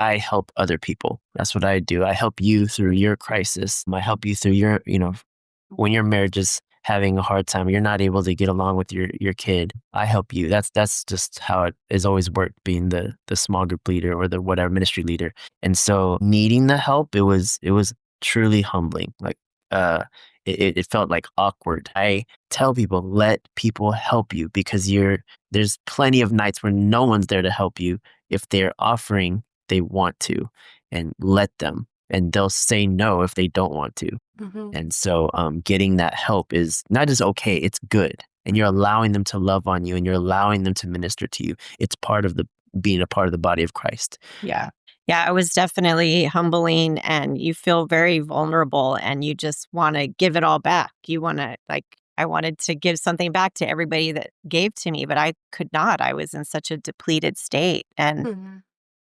I help other people. That's what I do. I help you through your crisis. I help you through your, when your marriage is having a hard time, you're not able to get along with your kid. I help you. That's just how it has always worked, being the small group leader or the whatever ministry leader. And so needing the help, it was truly humbling. Like it felt like awkward. I tell people, let people help you, because there's plenty of nights where no one's there to help you. If they're offering, they want to, and let them, and they'll say no if they don't want to. Mhm. And so getting that help is not just okay, it's good. And you're allowing them to love on you, and you're allowing them to minister to you. It's part of being a part of the body of Christ. Yeah. Yeah, it was definitely humbling, and you feel very vulnerable, and you just want to give it all back. You want to, like, I wanted to give something back to everybody that gave to me, but I could not. I was in such a depleted state. And Mhm.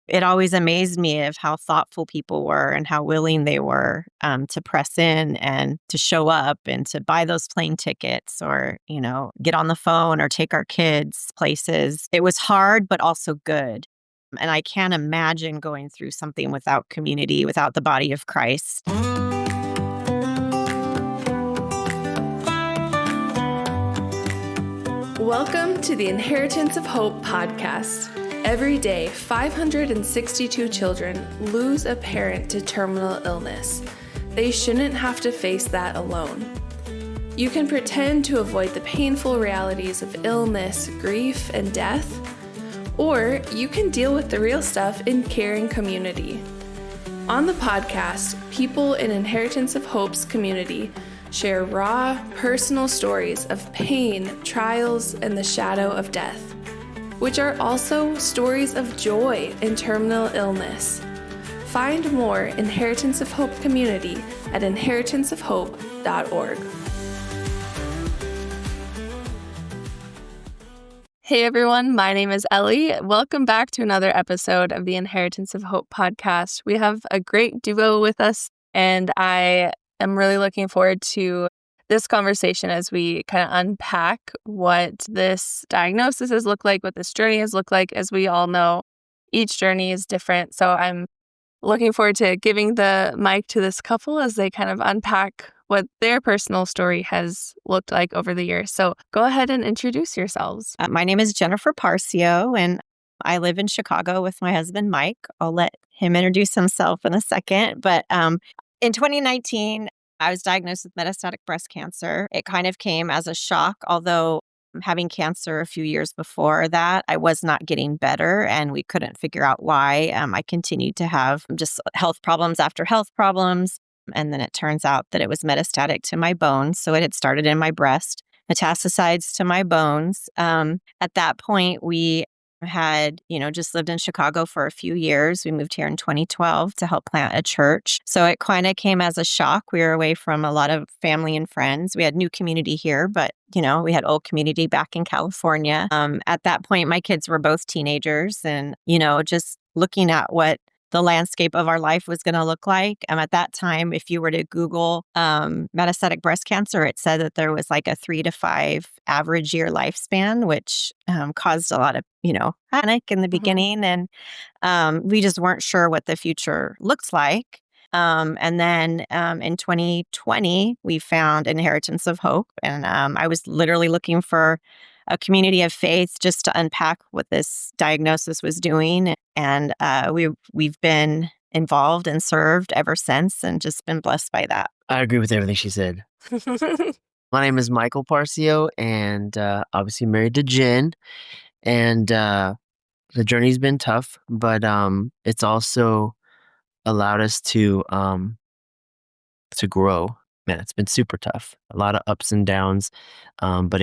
it always amazed me of how thoughtful people were and how willing they were to press in and to show up and to buy those plane tickets, or, get on the phone or take our kids places. It was hard, but also good. And I can't imagine going through something without community, without the body of Christ. Welcome to the Inheritance of Hope podcast. Every day, 562 children lose a parent to terminal illness. They shouldn't have to face that alone. You can pretend to avoid the painful realities of illness, grief, and death, or you can deal with the real stuff in caring community. On the podcast, people in Inheritance of Hope's community share raw, personal stories of pain, trials, and the shadow of death, which are also stories of joy in terminal illness. Find more Inheritance of Hope community at inheritanceofhope.org. Hey everyone, my name is Ellie. Welcome back to another episode of the Inheritance of Hope podcast. We have a great duo with us, and I am really looking forward to this conversation as we kind of unpack what this diagnosis has looked like, what this journey has looked like. As we all know, each journey is different. So I'm looking forward to giving the mic to this couple as they kind of unpack what their personal story has looked like over the years. So go ahead and introduce yourselves. My name is Jennifer Parcio, and I live in Chicago with my husband, Mike. I'll let him introduce himself in a second. But in 2019, I was diagnosed with metastatic breast cancer. It kind of came as a shock, although having cancer a few years before that, I was not getting better, and we couldn't figure out why. I continued to have just health problems after health problems. And then it turns out that it was metastatic to my bones. So it had started in my breast, metastasized to my bones. At that point, we had, just lived in Chicago for a few years. We moved here in 2012 to help plant a church. So it kind of came as a shock. We were away from a lot of family and friends. We had new community here, but, we had old community back in California. At that point, my kids were both teenagers, and, just looking at what the landscape of our life was going to look like. At that time, if you were to Google metastatic breast cancer, it said that there was like a 3 to 5 average year lifespan, which caused a lot of, panic in the beginning. And we just weren't sure what the future looked like. And then in 2020, we found Inheritance of Hope. And I was literally looking for a community of faith just to unpack what this diagnosis was doing. And we've been involved and served ever since, and just been blessed by that. I agree with everything she said. My name is Michael Parcio, and obviously married to Jen. And the journey's been tough, but it's also allowed us to grow. Man, it's been super tough. A lot of ups and downs, but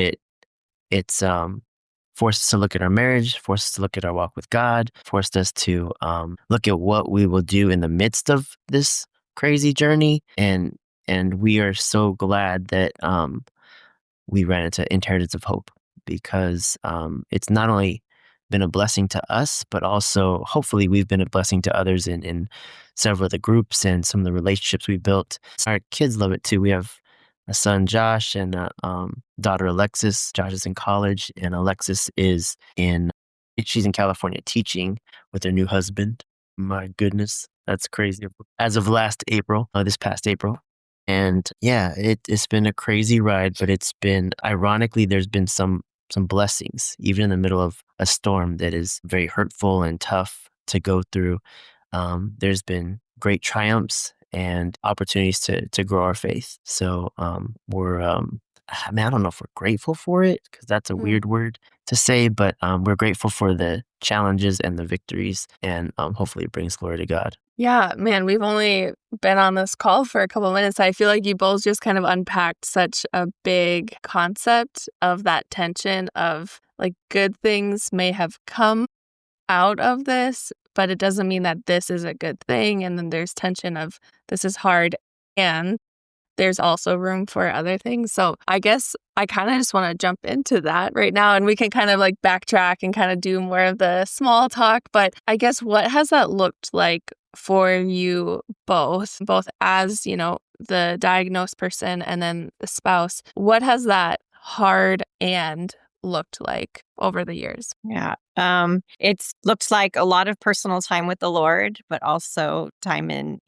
it's forced us to look at our marriage, forced us to look at our walk with God, forced us to look at what we will do in the midst of this crazy journey. And we are so glad that we ran into Inheritance of Hope, because it's not only been a blessing to us, but also hopefully we've been a blessing to others in several of the groups and some of the relationships we built. Our kids love it too. We have a son, Josh, and a daughter, Alexis. Josh is in college, and Alexis she's in California teaching with her new husband. My goodness, that's crazy. As of last April, this past April. And yeah, it's been a crazy ride, but it's been ironically, there's been some blessings, even in the middle of a storm that is very hurtful and tough to go through. There's been great triumphs and opportunities to grow our faith. So we're I mean, I don't know if we're grateful for it because that's a Mm. weird word to say, but we're grateful for the challenges and the victories, and hopefully it brings glory to God. Yeah, man, we've only been on this call for a couple of minutes. I feel like you both just kind of unpacked such a big concept of that tension of like good things may have come out of this, but it doesn't mean that this is a good thing. And then there's tension of this is hard and there's also room for other things. So I guess I kind of just want to jump into that right now and we can kind of like backtrack and kind of do more of the small talk. But I guess what has that looked like for you both as, the diagnosed person and then the spouse? What has that hard and looked like over the years? Yeah. It's looked like a lot of personal time with the Lord, but also time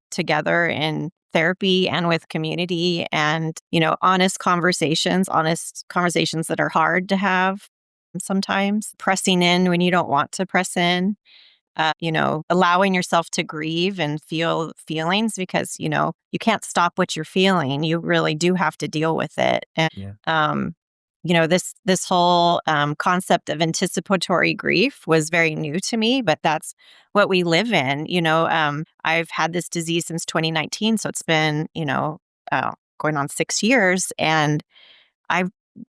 together in therapy and with community and, honest conversations that are hard to have sometimes, pressing in when you don't want to press in, allowing yourself to grieve and feel feelings because, you can't stop what you're feeling. You really do have to deal with it. And, Yeah. this whole concept of anticipatory grief was very new to me, but that's what we live in. I've had this disease since 2019, so it's been, going on 6 years, and I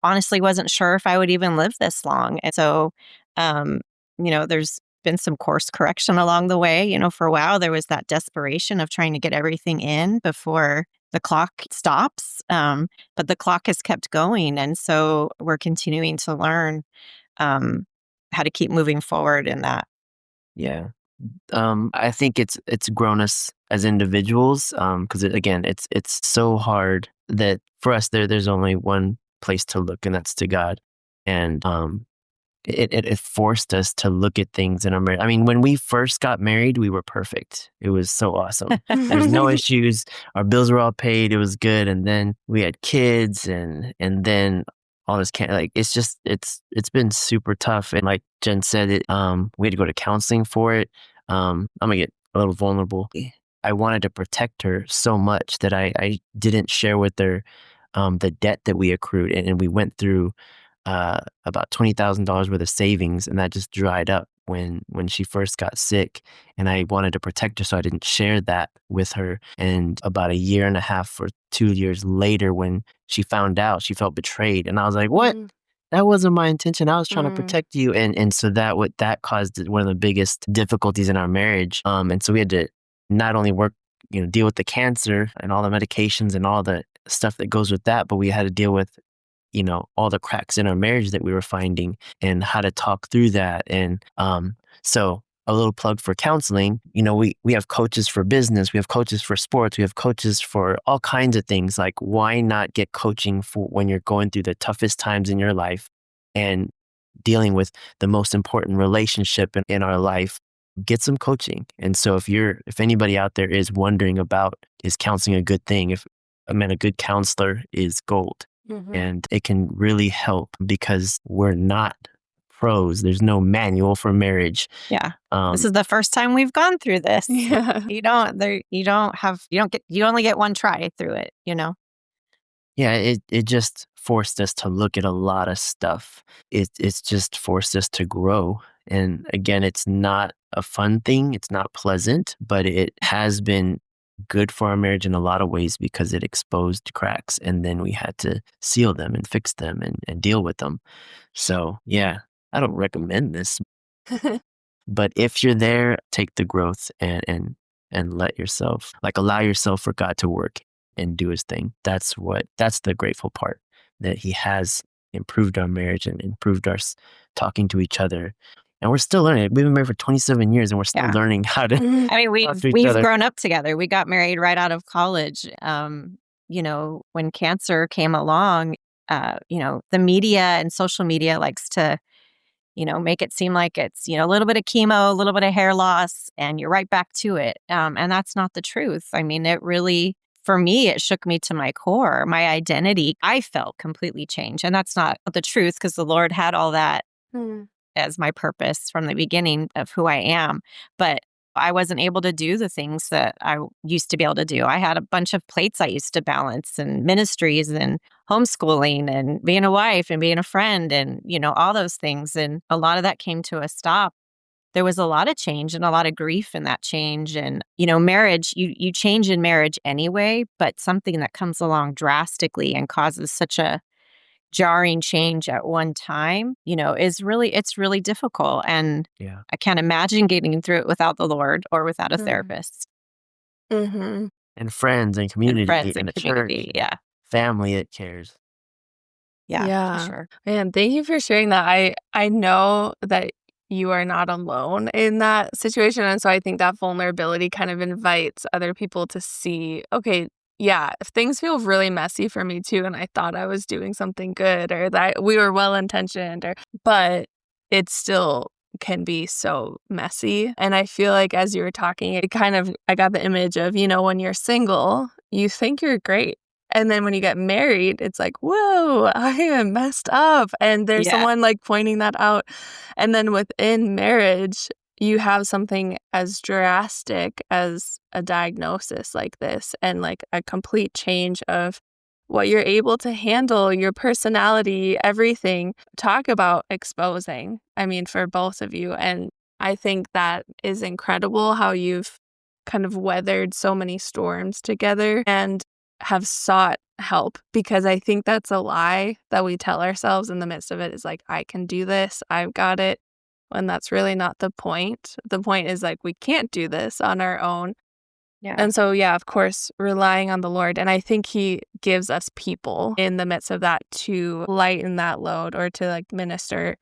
honestly wasn't sure if I would even live this long. And so, um, there's been some course correction along the way. For a while, there was that desperation of trying to get everything in before the clock stops. But the clock has kept going. And so we're continuing to learn um, how to keep moving forward in that. Yeah. I think it's grown us as individuals, because again, it's so hard that for us there's only one place to look, and that's to God. And it forced us to look at things in our marriage. I mean, when we first got married, we were perfect. It was so awesome. There's no issues. Our bills were all paid. It was good. And then we had kids, and then all this can't like it's been super tough. And like Jen said, we had to go to counseling for it. I'm gonna get a little vulnerable. I wanted to protect her so much that I didn't share with her the debt that we accrued, and we went through about $20,000 worth of savings, and that just dried up when she first got sick. And I wanted to protect her, so I didn't share that with her. And about a year and a half or 2 years later, when she found out, she felt betrayed, and I was like, "What? Mm, That wasn't my intention. I was trying to mm, protect you." And so that caused one of the biggest difficulties in our marriage. And so we had to not only deal with the cancer and all the medications and all the stuff that goes with that, but we had to deal with all the cracks in our marriage that we were finding and how to talk through that. And so a little plug for counseling. We have coaches for business, we have coaches for sports, we have coaches for all kinds of things. Like, why not get coaching for when you're going through the toughest times in your life and dealing with the most important relationship in our life? Get some coaching. And so if anybody out there is wondering about, is counseling a good thing, a good counselor is gold. mhm. And it can really help because we're not pros. There's no manual for marriage. Yeah. This Um, is the first time we've gone through this. Yeah. You only get one try through it. yeah, it just forced us to look at a lot of stuff. It's just forced us to grow. And again, it's not a fun thing. It's not pleasant, but it has been good for our marriage in a lot of ways because it exposed cracks, and then we had to seal them and fix them and deal with them. So yeah, I don't recommend this, but if you're there, take the growth and let yourself allow yourself for God to work and do his thing. That's the grateful part, that he has improved our marriage and improved our talking to each other. And we're still learning. We've been married for 27 years and we're still Yeah. learning how to Mhm. I mean, talk we've to each we've other. grown up together. We got married right out of college. When cancer came along, the media and social media likes to make it seem like it's, a little bit of chemo, a little bit of hair loss, and you're right back to it. And that's not the truth. I mean, it really, for me, it shook me to my core. My identity, I felt completely changed. And that's not the truth because the Lord had all that Mm. as my purpose from the beginning of who I am. But I wasn't able to do the things that I used to be able to do. I had a bunch of plates I used to balance and ministries and homeschooling and being a wife and being a friend and, all those things. And a lot of that came to a stop. There was a lot of change and a lot of grief in that change. And, marriage, you change in marriage anyway, but something that comes along drastically and causes such a jarring change at one time, it's really difficult. And Yeah. I can't imagine getting through it without the Lord or without a Mm. therapist Mhm. And friends and and community friends and and a church community. and Yeah. family that cares. Yeah, for Yeah. sure. Man, thank you for sharing that. I know that you are not alone in that situation, and so I think that vulnerability kind of invites other people to see, okay, yeah, if things feel really messy for me too, and I thought I was doing something good or that we were well-intentioned but it still can be so messy. And I feel like as you were talking, I got the image of, when you're single, you think you're great. And then when you get married, it's like, whoa, I am messed up. And there's Yeah. someone like pointing that out. And then within marriage, you have something as drastic as a diagnosis like this and like a complete change of what you're able to handle, your personality, everything. Talk about exposing, I mean, for both of you. And I think that is incredible how you've kind of weathered so many storms together and have sought help, because I think that's a lie that we tell ourselves in the midst of it is like, I can do this, I've got it. When that's really not the point. The point is like, we can't do this on our own. Yeah. And so, yeah, of course, relying on the Lord. And I think He gives us people in the midst of that to lighten that load or to like minister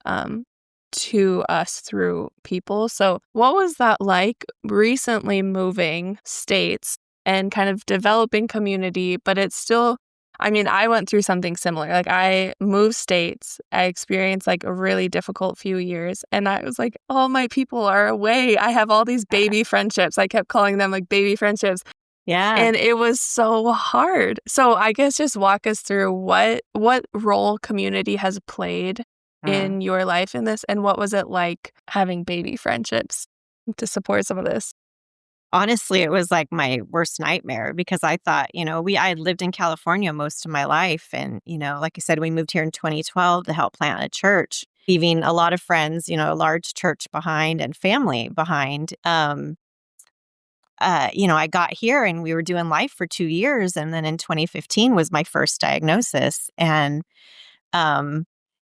um, to us through people. So, what was that like recently moving states and kind of developing community? But it's still, I mean, I went through something similar. Like, I moved states, I experienced like a really difficult few years, and I was like, all my people are away. I have all these baby friendships. I kept calling them like baby friendships. Yeah. And it was so hard. So I guess just walk us through what role community has played Mm. in your life in this, and what was it like having baby friendships to support some of this? Honestly, it was like my worst nightmare because I thought, I had lived in California most of my life. And, like I said, we moved here in 2012 to help plant a church, leaving a lot of friends, a large church behind and family behind. I got here and we were doing life for 2 years. And then in 2015 was my first diagnosis. And um,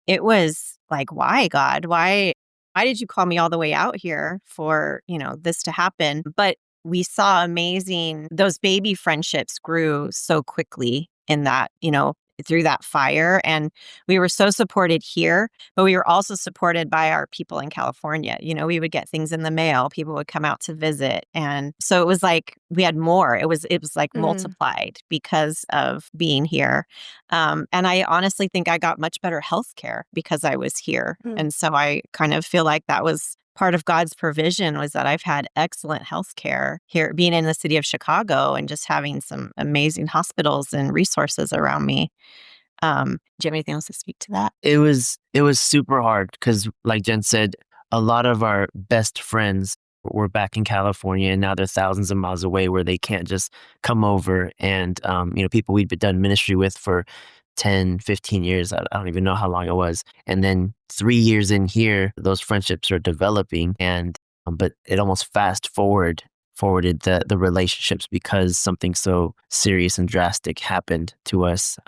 it was like, why, God? Why did you call me all the way out here for, this to happen? But we saw those baby friendships grew so quickly in that, through that fire. And we were so supported here, but we were also supported by our people in California. We would get things in the mail, people would come out to visit. And so it was like we had more. It was like Mm, multiplied because of being here. And I honestly think I got much better health care because I was here. mm, And so I kind of feel like that was part of God's provision was that I've had excellent health care here, being in the city of Chicago and just having some amazing hospitals and resources around me. Do you have anything else to speak to that? It was super hard because, like Jen said, a lot of our best friends were back in California, and now they're thousands of miles away where they can't just come over. And people we'd been done ministry with for 10, 15 years. I don't even know how long it was. And then 3 years in here, those friendships are developing, and but it almost forwarded the relationships because something so serious and drastic happened to us.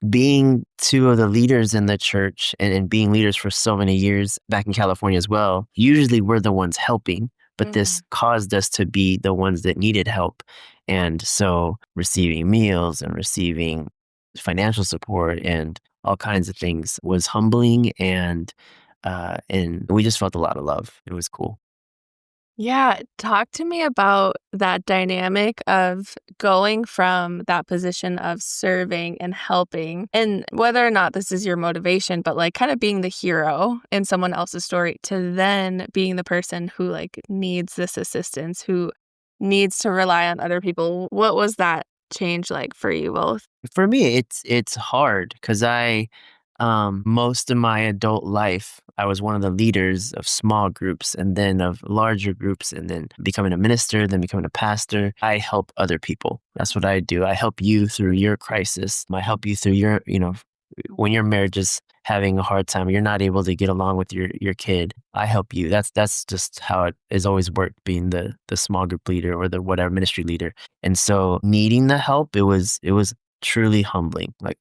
Being two of the leaders in the church and being leaders for so many years back in California as well, usually we're the ones helping, but this mm, caused us to be the ones that needed help. And so receiving meals and receiving financial support and all kinds of things was humbling, and we just felt a lot of love. It was cool. Yeah, talk to me about that dynamic of going from that position of serving and helping, and whether or not this is your motivation, but like kind of being the hero in someone else's story to then being the person who like needs this assistance, who needs to rely on other people. What was that change like for you both? For me, it's hard because most of my adult life, I was one of the leaders of small groups and then of larger groups and then becoming a minister, then becoming a pastor. I help other people. That's what I do. I help you through your crisis. I help you through your, when your marriage is having a hard time, you're not able to get along with your kid. I help you. That's just how it has always worked, being the small group leader or the whatever ministry leader. And so needing the help, it was truly humbling. Like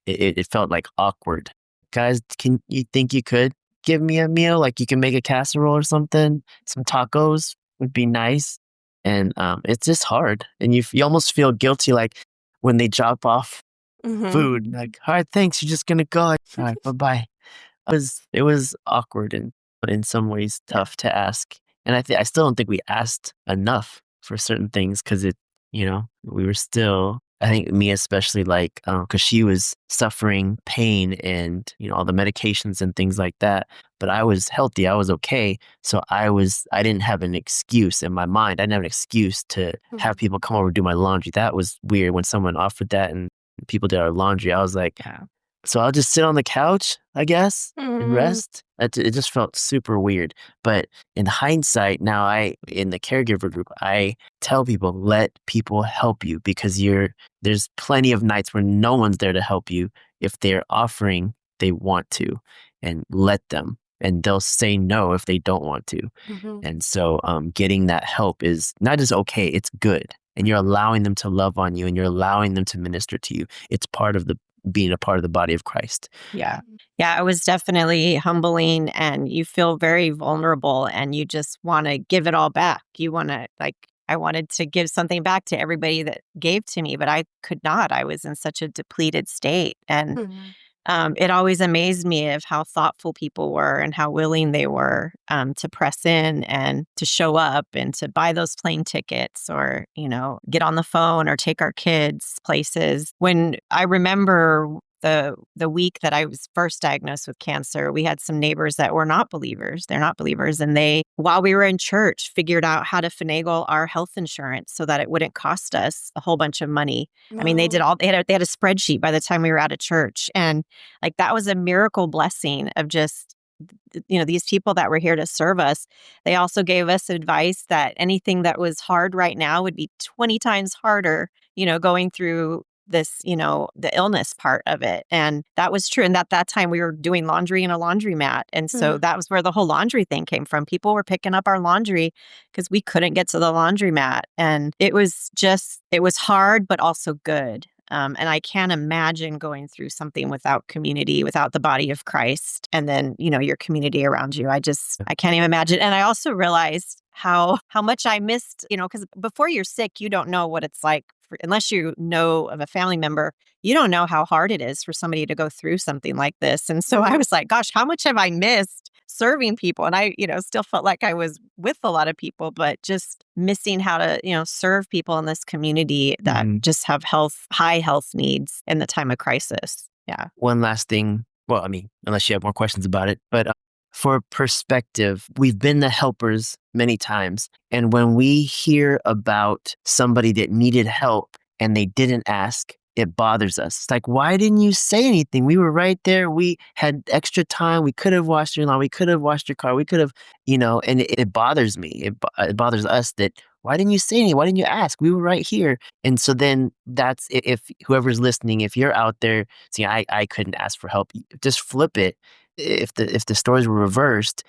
it felt like awkward. Guys, can you think you could give me a meal? Like you can make a casserole or something? Some tacos would be nice. And it's just hard. And you almost feel guilty like when they drop off Mm-hmm. food, like, all right, thanks, you're just gonna go. All right, bye-bye. It was awkward and in some ways tough to ask. And I still don't think we asked enough for certain things because we were still, I think me especially, like, because she was suffering pain and, all the medications and things like that. But I was healthy, I was okay. So I didn't have an excuse in my mind. I didn't have an excuse to have people come over and do my laundry. That was weird when someone offered that and people did our laundry. I was like, Yeah. so I'll just sit on the couch, I guess, and Mm-hmm. rest. It just felt super weird. But in hindsight, now in the caregiver group, I tell people, let people help you because there's plenty of nights where no one's there to help you. If they're offering, they want to, and let them. And they'll say no if they don't want to. Mm-hmm. And so getting that help is not just okay, it's good. And you're allowing them to love on you and you're allowing them to minister to you. It's part of the being a part of the body of Christ. Yeah. Yeah, it was definitely humbling and you feel very vulnerable and you just want to give it all back. You want to like I wanted to give something back to everybody that gave to me, but I could not. I was in such a depleted state. And it always amazed me of how thoughtful people were and how willing they were to press in and to show up and to buy those plane tickets or, get on the phone or take our kids places. When I remember the week that I was first diagnosed with cancer, we had some neighbors that were not believers. They're not believers. And they, while we were in church, figured out how to finagle our health insurance so that it wouldn't cost us a whole bunch of money. I mean, they had a spreadsheet by the time we were out of church. And like that was a miracle blessing of just these people that were here to serve us. They also gave us advice that anything that was hard right now would be 20 times harder, going through this, the illness part of it. And that was true. And at that time we were doing laundry in a laundromat. And so that was where the whole laundry thing came from. People were picking up our laundry because we couldn't get to the laundromat. And it was hard, but also good. And I can't imagine going through something without community, without the body of Christ, and then, your community around you. I can't even imagine. And I also realized how much I missed, because before you're sick, you don't know what it's like unless you know of a family member, you don't know how hard it is for somebody to go through something like this. And so I was like, gosh, how much have I missed serving people? And I, still felt like I was with a lot of people, but just missing how to, serve people in this community that just have high health needs in the time of crisis. Yeah. One last thing. Well, I mean, unless you have more questions about it, but for perspective, we've been the helpers many times. And when we hear about somebody that needed help and they didn't ask, it bothers us. It's like, why didn't you say anything? We were right there. We had extra time. We could have washed your lawn. We could have washed your car. We could have, and it bothers me. It bothers us that why didn't you say anything? Why didn't you ask? We were right here. And so then that's, if whoever's listening, if you're out there saying, I couldn't ask for help, just flip it. If the stories were reversed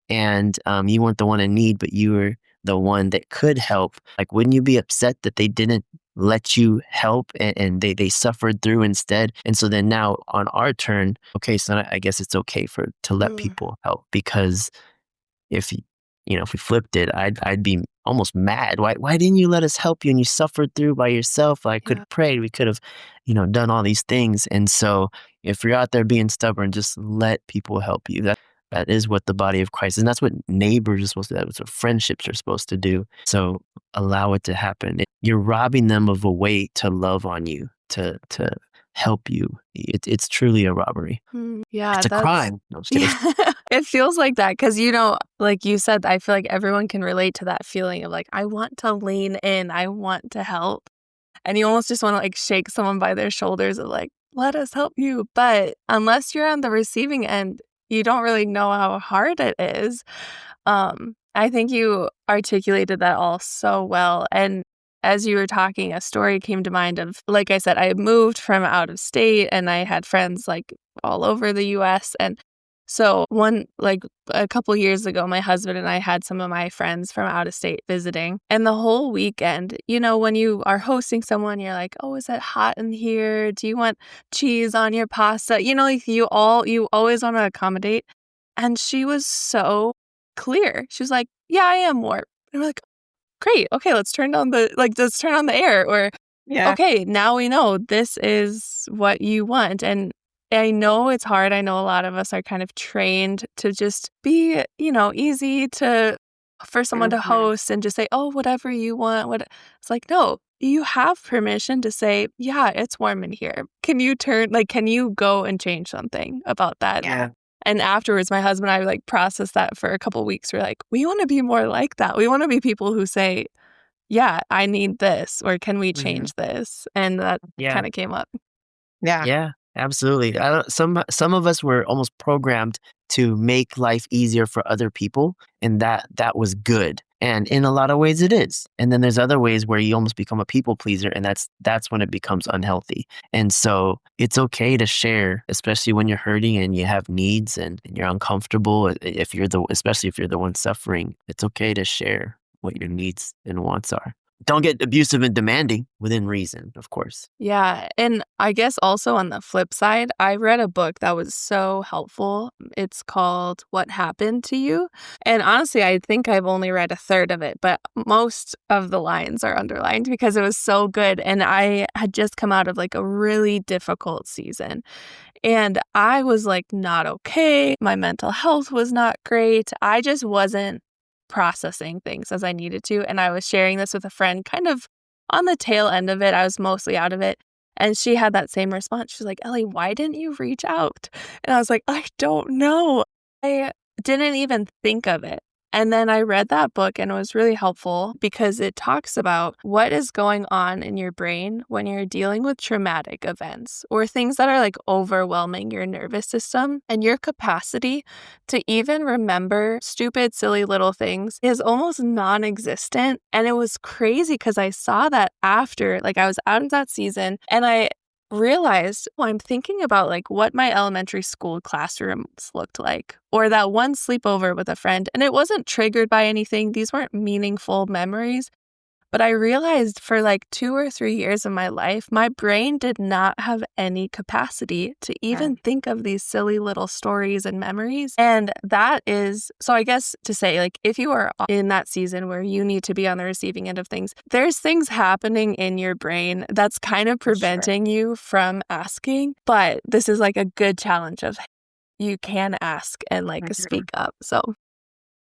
and you weren't the one in need, but you were the one that could help, like, wouldn't you be upset that they didn't let you help and they suffered through instead? And so then now on our turn, okay, so I guess it's okay to let people help, because if if we flipped it, I'd be almost mad. Why didn't you let us help you and you suffered through by yourself? I could have prayed. We could have, done all these things. And so if you're out there being stubborn, just let people help you. That is what the body of Christ is. And that's what neighbors are supposed to do. That's what friendships are supposed to do. So allow it to happen. You're robbing them of a way to love on you, to help you. It's truly a robbery. Yeah, It's a that's crime. No, I'm just kidding. yeah. It feels like that because, like you said, I feel like everyone can relate to that feeling of like, I want to lean in, I want to help. And you almost just want to like shake someone by their shoulders of like, let us help you. But unless you're on the receiving end, you don't really know how hard it is. I think you articulated that all so well. And as you were talking, a story came to mind of, like I said, I moved from out of state and I had friends like all over the US. And so a couple years ago, my husband and I had some of my friends from out of state visiting. And the whole weekend, when you are hosting someone, you're like, oh, is it hot in here? Do you want cheese on your pasta? Like you always want to accommodate. And she was so clear. She was like, yeah, I am warm. And we're like, great. Okay, let's turn on the air. Or, Yeah. okay, now we know this is what you want. And I know it's hard. I know a lot of us are kind of trained to just be, easy for someone to host and just say, oh, whatever you want. It's like, no, you have permission to say, yeah, it's warm in here. Can you go and change something about that? Yeah. And afterwards, my husband and I processed that for a couple of weeks. We're like, we want to be more like that. We want to be people who say, yeah, I need this, or can we change this? And that Yeah. kind of came up. Yeah. Yeah, absolutely. Some of us were almost programmed to make life easier for other people, and that was good. And in a lot of ways it is. And then there's other ways where you almost become a people pleaser, and that's when it becomes unhealthy. And so it's okay to share, especially when you're hurting and you have needs and you're uncomfortable. Especially if you're the one suffering, it's okay to share what your needs and wants are. Don't get abusive and demanding within reason, of course. Yeah. And I guess also on the flip side, I read a book that was so helpful. It's called What Happened to You? And honestly, I think I've only read a third of it, but most of the lines are underlined because it was so good. And I had just come out of a really difficult season. And I was not okay. My mental health was not great. I just wasn't processing things as I needed to. And I was sharing this with a friend kind of on the tail end of it. I was mostly out of it. And she had that same response. She's like, Ellie, why didn't you reach out? And I was like, I don't know. I didn't even think of it. And then I read that book and it was really helpful because it talks about what is going on in your brain when you're dealing with traumatic events or things that are overwhelming your nervous system, and your capacity to even remember stupid, silly little things is almost non-existent. And it was crazy because I saw that after, I was out of that season and I realized, I'm thinking about what my elementary school classrooms looked like, or that one sleepover with a friend, and it wasn't triggered by anything. These weren't meaningful memories. But I realized for 2 or 3 years of my life, my brain did not have any capacity to even think of these silly little stories and memories. And that is, so I guess to say, if you are in that season where you need to be on the receiving end of things, there's things happening in your brain that's kind of preventing you from asking. But this is a good challenge of you can ask and speak up. So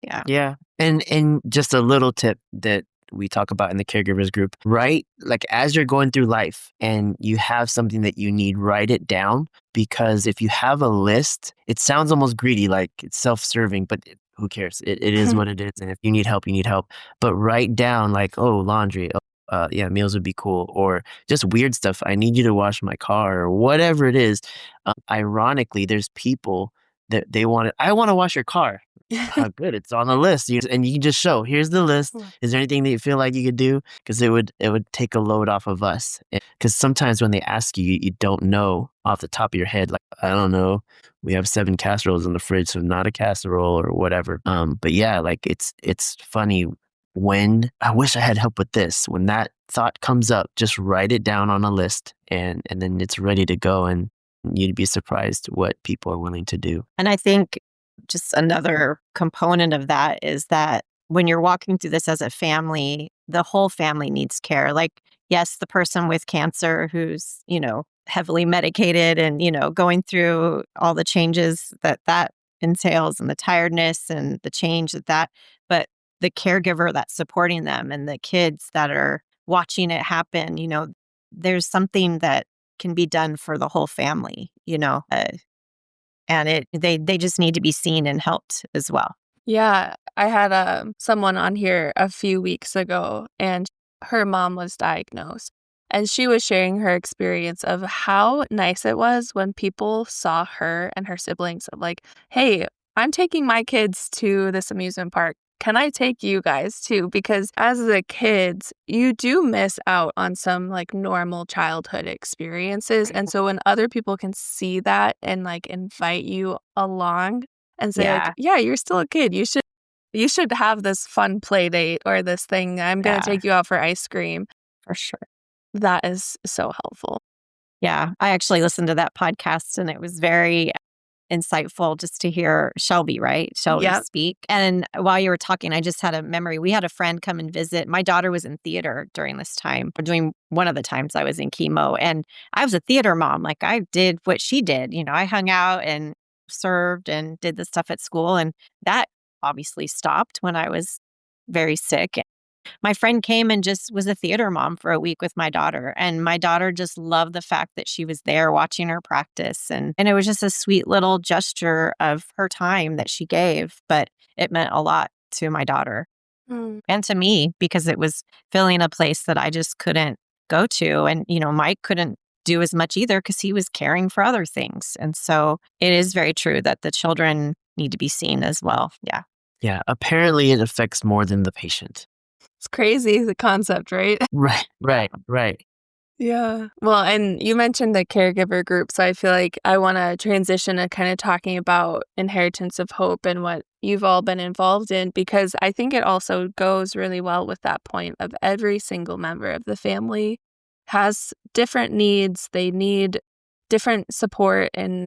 Yeah. Yeah. And just a little tip that we talk about in the caregivers group, right? As you're going through life and you have something that you need, write it down, because if you have a list, it sounds almost greedy, it's self-serving, but who cares? It is what it is. And if you need help, you need help. But write down oh, laundry. Yeah, meals would be cool. Or just weird stuff. I need you to wash my car or whatever it is. Ironically, there's people that I want to wash your car. Good. It's on the list. And you can just show, here's the list. Is there anything that you feel like you could do? Because it would take a load off of us. Because sometimes when they ask you, you don't know off the top of your head. I don't know. We have 7 casseroles in the fridge, so not a casserole or whatever. But yeah, it's funny when I wish I had help with this. When that thought comes up, just write it down on a list and then it's ready to go. And you'd be surprised what people are willing to do. And I think just another component of that is that when you're walking through this as a family, the whole family needs care. Yes, the person with cancer who's, heavily medicated and, going through all the changes that entails and the tiredness and the change but the caregiver that's supporting them and the kids that are watching it happen, there's something that can be done for the whole family, and they just need to be seen and helped as well. Yeah, I had someone on here a few weeks ago, and her mom was diagnosed. And she was sharing her experience of how nice it was when people saw her and her siblings of like, hey, I'm taking my kids to this amusement park. Can I take you guys too? Because as the kids, you do miss out on some like normal childhood experiences. And so when other people can see that and like invite you along and say like, Yeah, yeah, you're still a kid. You should have this fun play date or this thing. I'm going to yeah, take you out for ice cream. for sure. That is so helpful. Yeah, I actually listened to that podcast and it was very insightful just to hear Shelby, right? Shelby Yep. speak. And while you were talking, I just had a memory. We had a friend come and visit. My daughter was in theater during this time, or during one of the times I was in chemo. And I was a theater mom. Like I did what she did. I hung out and served and did the stuff at school. And that obviously stopped when I was very sick. My friend came and just was a theater mom for a week with my daughter. And my daughter just loved the fact that she was there watching her practice. And it was just a sweet little gesture of her time that she gave. But it meant a lot to my daughter Mm. and to me because it was filling a place that I just couldn't go to. And, Mike couldn't do as much either because he was caring for other things. And so it is very true that the children need to be seen as well. Yeah. Yeah, apparently it affects more than the patient. It's crazy, the concept, right? Right. Yeah. Well, and you mentioned the caregiver group, so I feel like I want to transition to kind of talking about Inheritance of Hope and what you've all been involved in, because I think it also goes really well with that point of every single member of the family has different needs. They need different support in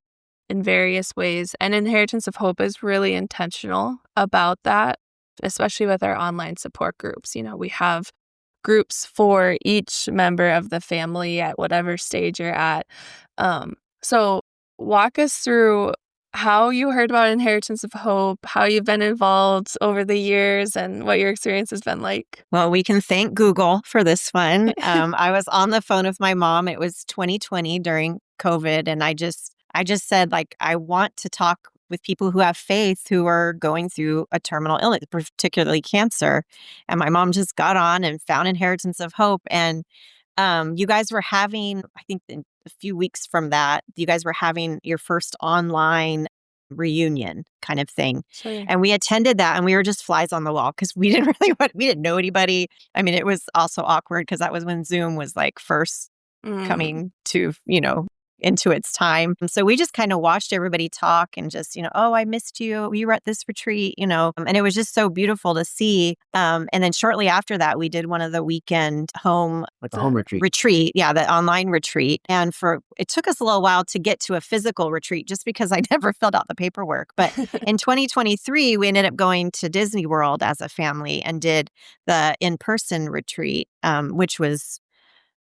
various ways. And Inheritance of Hope is really intentional about that, especially with our online support groups. We have groups for each member of the family at whatever stage you're at. So walk us through how you heard about Inheritance of Hope, how you've been involved over the years, and what your experience has been like. Well, we can thank Google for this one. I was on the phone with my mom. It was 2020 during COVID. And I just said, like, I want to talk with people who have faith who are going through a terminal illness, particularly cancer. And my mom just got on and found Inheritance of Hope. And you guys were having, I think in a few weeks from that, you guys were having your first online reunion kind of thing. Sure. And we attended that and we were just flies on the wall because we didn't know anybody. I mean, it was also awkward because that was when Zoom was like first coming to, into its time. And so we just kind of watched everybody talk and just, oh, I missed you. You were at this retreat, and it was just so beautiful to see. And then shortly after that, we did one of the weekend home Like a home retreat. retreat. Yeah, the online retreat. And it took us a little while to get to a physical retreat just because I never filled out the paperwork. But in 2023, we ended up going to Disney World as a family and did the in-person retreat, which was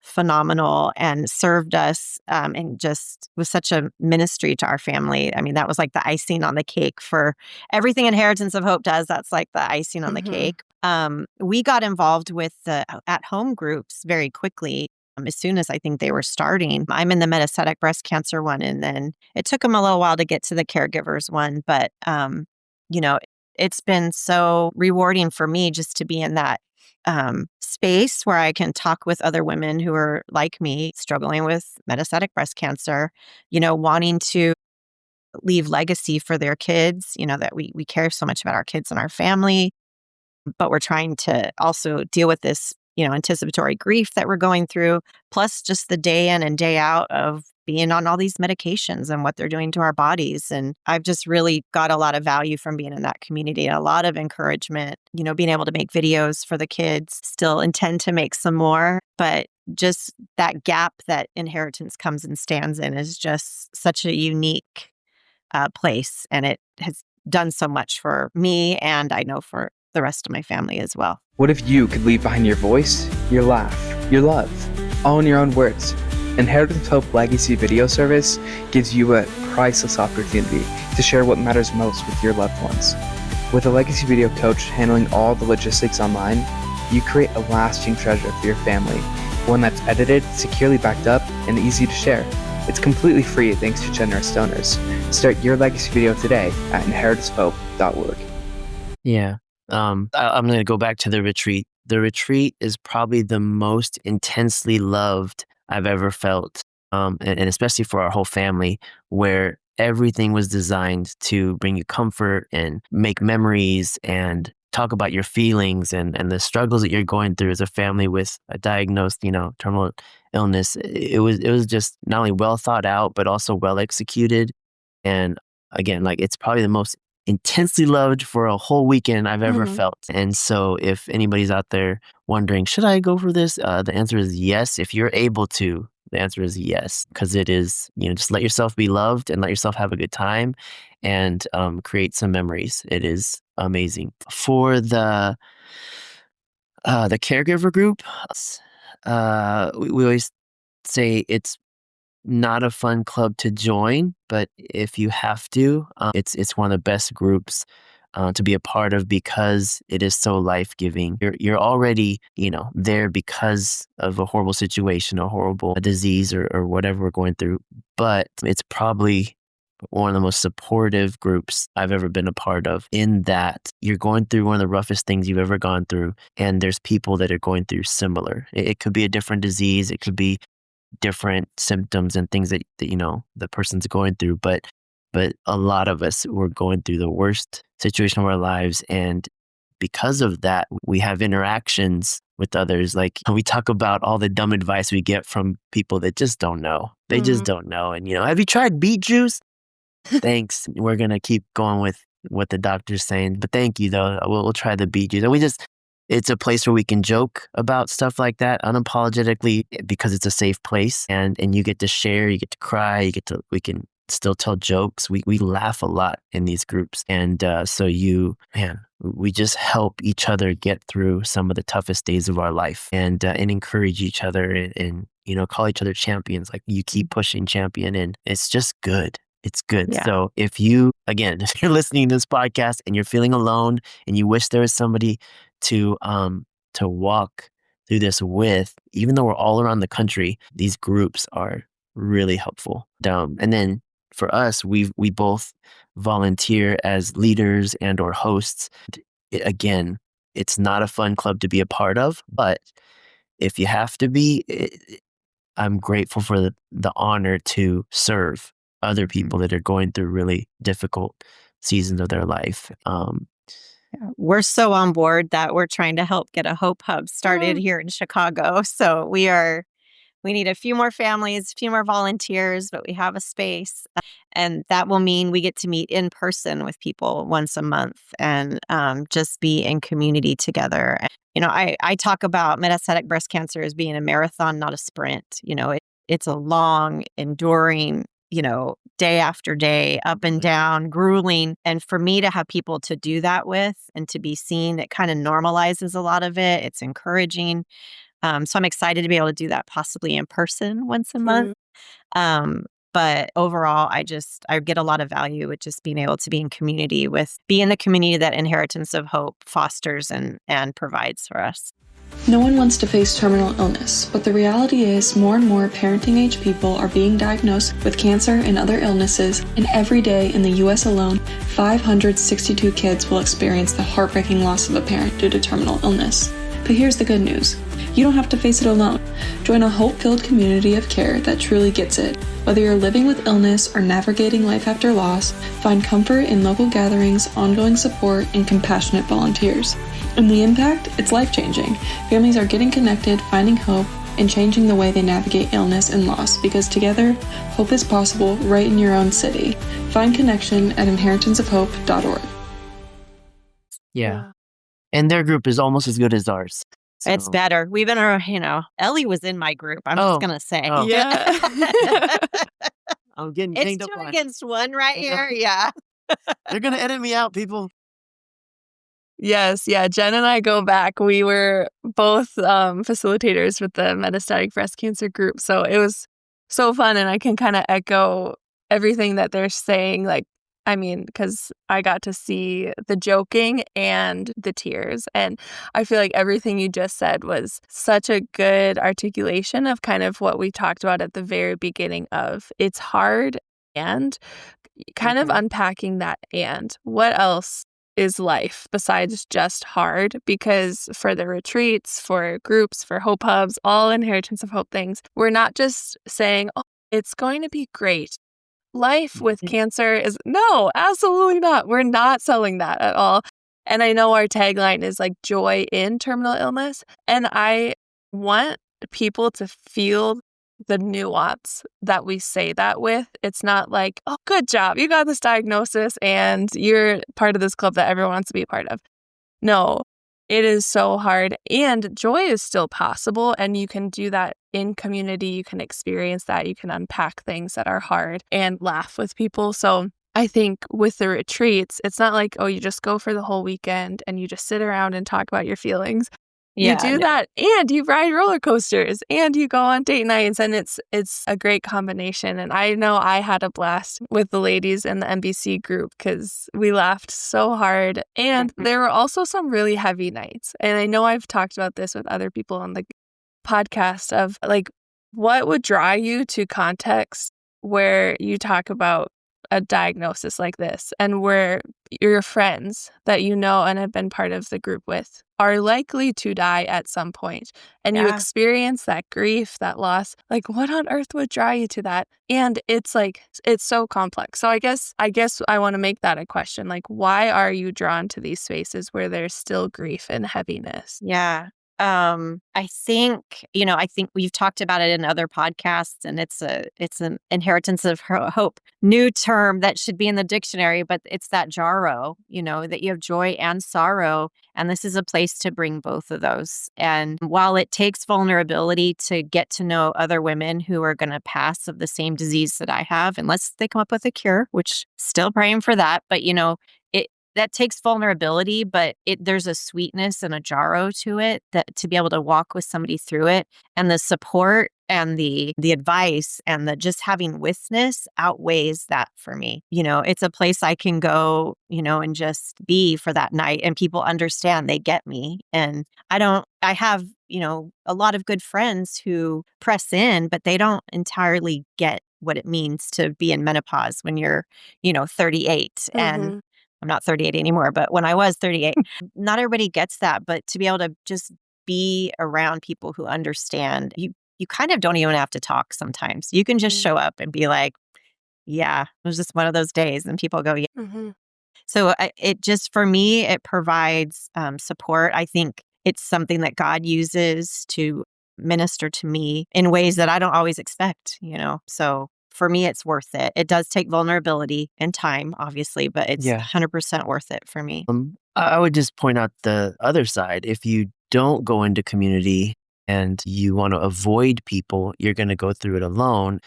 phenomenal and served us and just was such a ministry to our family. I mean, that was like the icing on the cake for everything Inheritance of Hope does. That's like the icing on the cake. We got involved with the at-home groups very quickly. As soon as I think they were starting. I'm in the metastatic breast cancer one, and then it took them a little while to get to the caregivers one. But, it's been so rewarding for me just to be in that space where I can talk with other women who are like me, struggling with metastatic breast cancer, wanting to leave legacy for their kids, that we care so much about our kids and our family, but we're trying to also deal with this, anticipatory grief that we're going through, plus just the day in and day out of being on all these medications and what they're doing to our bodies. And I've just really got a lot of value from being in that community, a lot of encouragement, being able to make videos for the kids, still intend to make some more, but just that gap that Inheritance comes and stands in is just such a unique place. And it has done so much for me, and I know for the rest of my family as well. What if you could leave behind your voice, your laugh, your love, all in your own words? Inheritance Hope Legacy Video Service gives you a priceless opportunity to share what matters most with your loved ones. With a legacy video coach handling all the logistics online, you create a lasting treasure for your family, one that's edited, securely backed up, and easy to share. It's completely free thanks to generous donors. Start your legacy video today at inheritancehope.org. Yeah. I'm going to go back to the retreat. The retreat is probably the most intensely loved I've ever felt, and especially for our whole family, where everything was designed to bring you comfort and make memories and talk about your feelings and the struggles that you're going through as a family with a diagnosed, terminal illness. It was just not only well thought out, but also well executed. And again, like, it's probably the most intensely loved for a whole weekend I've ever felt. And so if anybody's out there wondering, should I go for this? The answer is yes. If you're able to, the answer is yes, because it is, just let yourself be loved and let yourself have a good time and create some memories. It is amazing. For the caregiver group, we always say it's not a fun club to join, but if you have to, it's one of the best groups to be a part of because it is so life-giving. You're already, there because of a horrible situation, a horrible disease or whatever we're going through, but it's probably one of the most supportive groups I've ever been a part of, in that you're going through one of the roughest things you've ever gone through, and there's people that are going through similar. It could be a different disease, it could be different symptoms and things that the person's going through, but a lot of us were going through the worst situation of our lives, and because of that we have interactions with others. Like, we talk about all the dumb advice we get from people that just don't know. They just don't know. And have you tried beet juice? Thanks, we're gonna keep going with what the doctor's saying, but thank you though. We'll try the beet juice. And it's a place where we can joke about stuff like that unapologetically, because it's a safe place, and you get to share, you get to cry, we can still tell jokes. We laugh a lot in these groups, and we just help each other get through some of the toughest days of our life, and encourage each other, and call each other champions. Like, you keep pushing, champion, and it's just good. It's good. Yeah. So if you're listening to this podcast and you're feeling alone and you wish there was somebody to walk through this with, even though we're all around the country, these groups are really helpful. And then for us, we both volunteer as leaders and or hosts. Again, it's not a fun club to be a part of, but if you have to be, I'm grateful for the honor to serve other people that are going through really difficult seasons of their life. We're so on board that we're trying to help get a Hope Hub started here in Chicago. So we need a few more families, a few more volunteers, but we have a space. And that will mean we get to meet in person with people once a month and just be in community together. I talk about metastatic breast cancer as being a marathon, not a sprint. It's a long, enduring, day after day, up and down, grueling. And for me to have people to do that with and to be seen, it kind of normalizes a lot of it. It's encouraging. So I'm excited to be able to do that possibly in person once a month. But overall, I get a lot of value with just being able to be in the community that Inheritance of Hope fosters and provides for us. No one wants to face terminal illness, but the reality is more and more parenting-age people are being diagnosed with cancer and other illnesses, and every day in the U.S. alone, 562 kids will experience the heartbreaking loss of a parent due to terminal illness. But here's the good news. You don't have to face it alone. Join a hope-filled community of care that truly gets it. Whether you're living with illness or navigating life after loss, find comfort in local gatherings, ongoing support, and compassionate volunteers. And the impact? It's life-changing. Families are getting connected, finding hope, and changing the way they navigate illness and loss, because together, hope is possible right in your own city. Find connection at inheritanceofhope.org. Yeah. And their group is almost as good as ours. So. It's better. We've been, Ellie was in my group. I'm just going to say. Oh. Yeah. I'm getting it's ganged up 2 on. against 1 right here. Yeah. They're going to edit me out, people. Yes. Yeah. Jen and I go back. We were both facilitators with the Metastatic Breast Cancer group. So it was so fun, and I can kind of echo everything that they're saying. Like, I mean, because I got to see the joking and the tears, and I feel like everything you just said was such a good articulation of kind of what we talked about at the very beginning of it's hard, and kind of unpacking that. And what else is life besides just hard? Because for the retreats, for groups, for Hope Hubs, all Inheritance of Hope things, we're not just saying, oh, it's going to be great. Life with cancer is no, absolutely not. We're not selling that at all. And I know our tagline is like joy in terminal illness. And I want people to feel the nuance that we say that with. It's not like, oh, good job. You got this diagnosis and you're part of this club that everyone wants to be a part of. No, it is so hard. And joy is still possible. And you can do that in community. You can experience that. You can unpack things that are hard and laugh with people. So I think with the retreats, it's not like, oh, you just go for the whole weekend and you just sit around and talk about your feelings. You do that and you ride roller coasters and you go on date nights, and it's a great combination. And I know I had a blast with the ladies in the NBC group because we laughed so hard. And there were also some really heavy nights. And I know I've talked about this with other people on the podcast of like, what would draw you to context where you talk about a diagnosis like this and where your friends that you know and have been part of the group with are likely to die at some point, and you experience that grief, that loss. Like, what on earth would draw you to that? And it's like, it's so complex. So I guess I want to make that a question. Like, why are you drawn to these spaces where there's still grief and heaviness? Yeah. I think we've talked about it in other podcasts, and it's an inheritance of hope, new term that should be in the dictionary, but it's that jarro, that you have joy and sorrow. And this is a place to bring both of those. And while it takes vulnerability to get to know other women who are going to pass of the same disease that I have, unless they come up with a cure, which still praying for that, but that takes vulnerability, but there's a sweetness and a jarro to it that to be able to walk with somebody through it, and the support and the advice and the just having witness outweighs that for me. It's a place I can go, and just be for that night, and people understand, they get me. And I have, a lot of good friends who press in, but they don't entirely get what it means to be in menopause when you're, 38. And I'm not 38 anymore, but when I was 38, not everybody gets that. But to be able to just be around people who understand, you kind of don't even have to talk sometimes. You can just show up and be like, yeah, it was just one of those days. And people go, yeah. So it just, for me, it provides support. I think it's something that God uses to minister to me in ways that I don't always expect, So for me, it's worth it. It does take vulnerability and time, obviously, but it's 100% worth it for me. I would just point out the other side. If you don't go into community and you want to avoid people, you're going to go through it alone.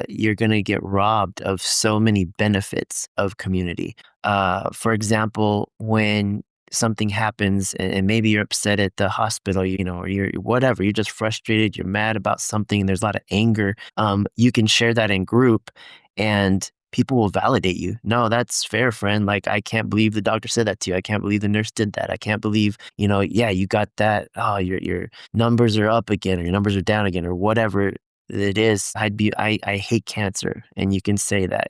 You're going to get robbed of so many benefits of community. For example, when something happens and maybe you're upset at the hospital, or you're whatever, you're just frustrated, you're mad about something, and there's a lot of anger. You can share that in group and people will validate you. No, that's fair, friend. Like, I can't believe the doctor said that to you. I can't believe the nurse did that. I can't believe, yeah, you got that. Oh, your numbers are up again, or your numbers are down again, or whatever it is. I hate cancer. And you can say that,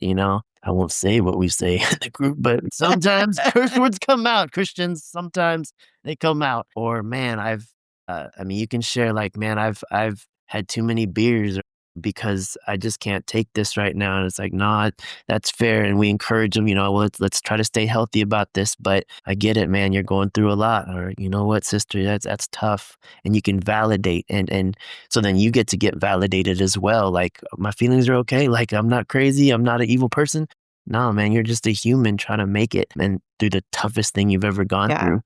I won't say what we say in the group, but sometimes curse words come out. Christians, sometimes they come out. Or, man, you can share like, man, I've had too many beers because I just can't take this right now. And it's like, no, that's fair. And we encourage them, well, let's try to stay healthy about this. But I get it, man, you're going through a lot. Or, you know what, sister, that's tough. And you can validate. And so then you get to get validated as well. Like, my feelings are okay. Like, I'm not crazy. I'm not an evil person. No, man, you're just a human trying to make it and through the toughest thing you've ever gone through.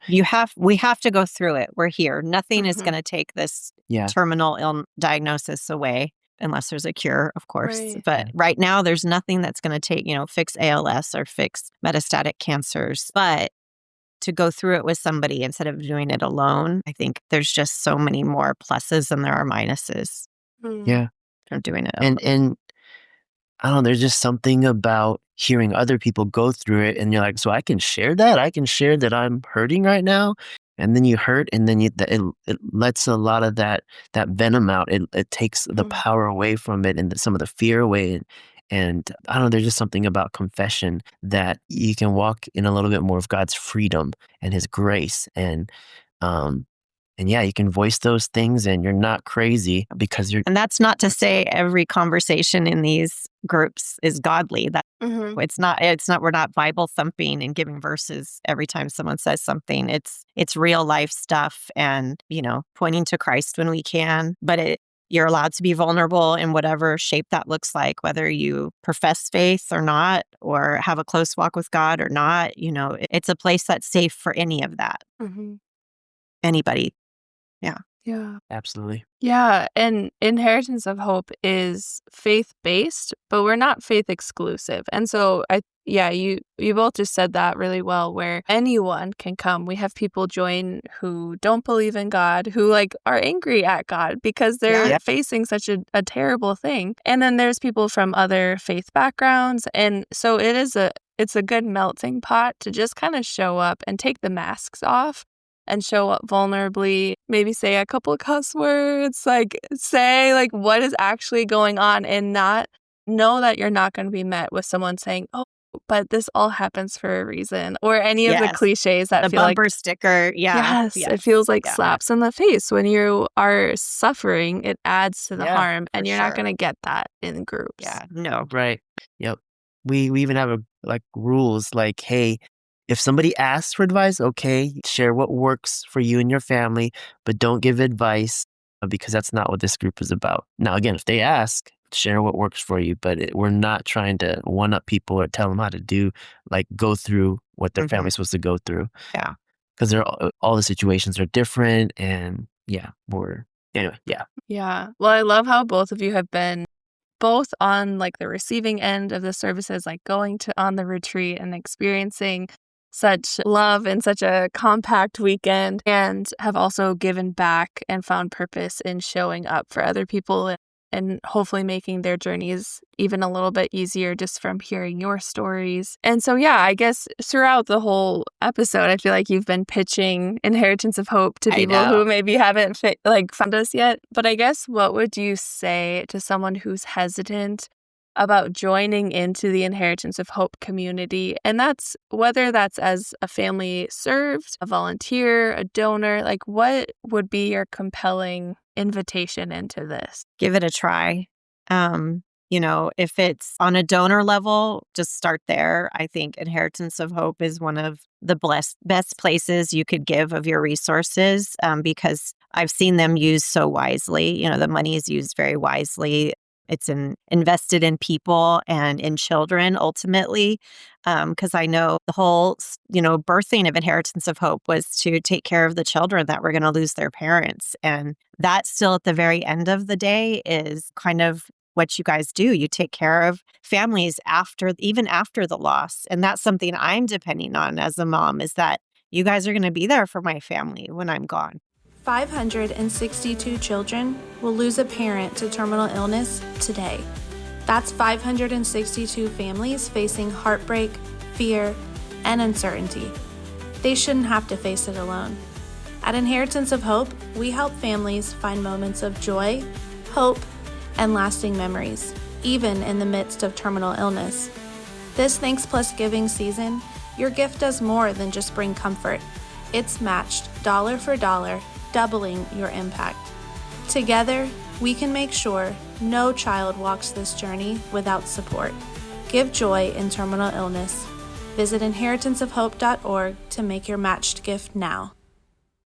We have to go through it. We're here. Nothing is going to take this terminal diagnosis away. Unless there's a cure, of course. Right. But right now, there's nothing that's going to take, fix ALS or fix metastatic cancers. But to go through it with somebody instead of doing it alone, I think there's just so many more pluses than there are minuses. Yeah. from doing it And alone. and I don't know, there's just something about hearing other people go through it, and you're like, "So I can share that? I can share that I'm hurting right now?" And then you hurt, and then it lets a lot of that venom out. It takes the Mm. power away from it and some of the fear away, and I don't know, there's just something about confession that you can walk in a little bit more of God's freedom and His grace, um, and yeah, you can voice those things, and you're not crazy because you're And that's not to say every conversation in these groups is godly. That Mhm. it's not we're not Bible thumping and giving verses every time someone says something. It's real life stuff and, pointing to Christ when we can, but you're allowed to be vulnerable in whatever shape that looks like, whether you profess faith or not, or have a close walk with God or not. It's a place that's safe for any of that. Mhm. Anybody. Yeah. Yeah. absolutely. Yeah, and Inheritance of Hope is faith-based, but we're not faith exclusive. And so you both just said that really well, where anyone can come. We have people join who don't believe in God, who are angry at God because they're Yeah. facing such a terrible thing. And then there's people from other faith backgrounds. And so it's a good melting pot to just kind of show up and take the masks off and show up vulnerably, maybe say a couple cuss words, say what is actually going on, and not know that you're not going to be met with someone saying, "Oh, but this all happens for a reason," or any of the Yes. cliches that The feel like, bumper sticker. Yeah. yes, Yes. it feels like Yeah. slaps in the face when you are suffering. It adds to the Yeah, harm, for and you're not sure. going to get that in groups. Yeah. No. Right. Yep. We even have rules like, hey, if somebody asks for advice, okay, share what works for you and your family, but don't give advice because that's not what this group is about. Now, again, if they ask, share what works for you, but we're not trying to one up people or tell them how to go through what their Mhm. family's supposed to go through Yeah. because they're all the situations are different, and yeah, anyway, yeah. Yeah. Well, I love how both of you have been both on the receiving end of the services, going to on the retreat and experiencing such love in such a compact weekend, and have also given back and found purpose in showing up for other people and hopefully making their journeys even a little bit easier just from hearing your stories. And so, yeah, I guess throughout the whole episode, I feel like you've been pitching Inheritance of Hope to I people know. who maybe haven't found us yet. But I guess what would you say to someone who's hesitant about joining into the Inheritance of Hope community? And that's whether that's as a family served, a volunteer, a donor, what would be your compelling invitation into this? Give it a try. If it's on a donor level, just start there. I think Inheritance of Hope is one of the best places you could give of your resources, because I've seen them used so wisely. The money is used very wisely. It's invested in people and in children ultimately, because I know the whole, birthing of Inheritance of Hope was to take care of the children that were going to lose their parents. And that still at the very end of the day is kind of what you guys do. You take care of families even after the loss. And that's something I'm depending on as a mom, is that you guys are going to be there for my family when I'm gone. 562 children will lose a parent to terminal illness today. That's 562 families facing heartbreak, fear, and uncertainty. They shouldn't have to face it alone. At Inheritance of Hope, we help families find moments of joy, hope, and lasting memories, even in the midst of terminal illness. This Thanks Plus Giving season, your gift does more than just bring comfort. It's matched dollar for dollar, doubling your impact. Together, we can make sure no child walks this journey without support. Give joy in terminal illness. Visit inheritanceofhope.org to make your matched gift now.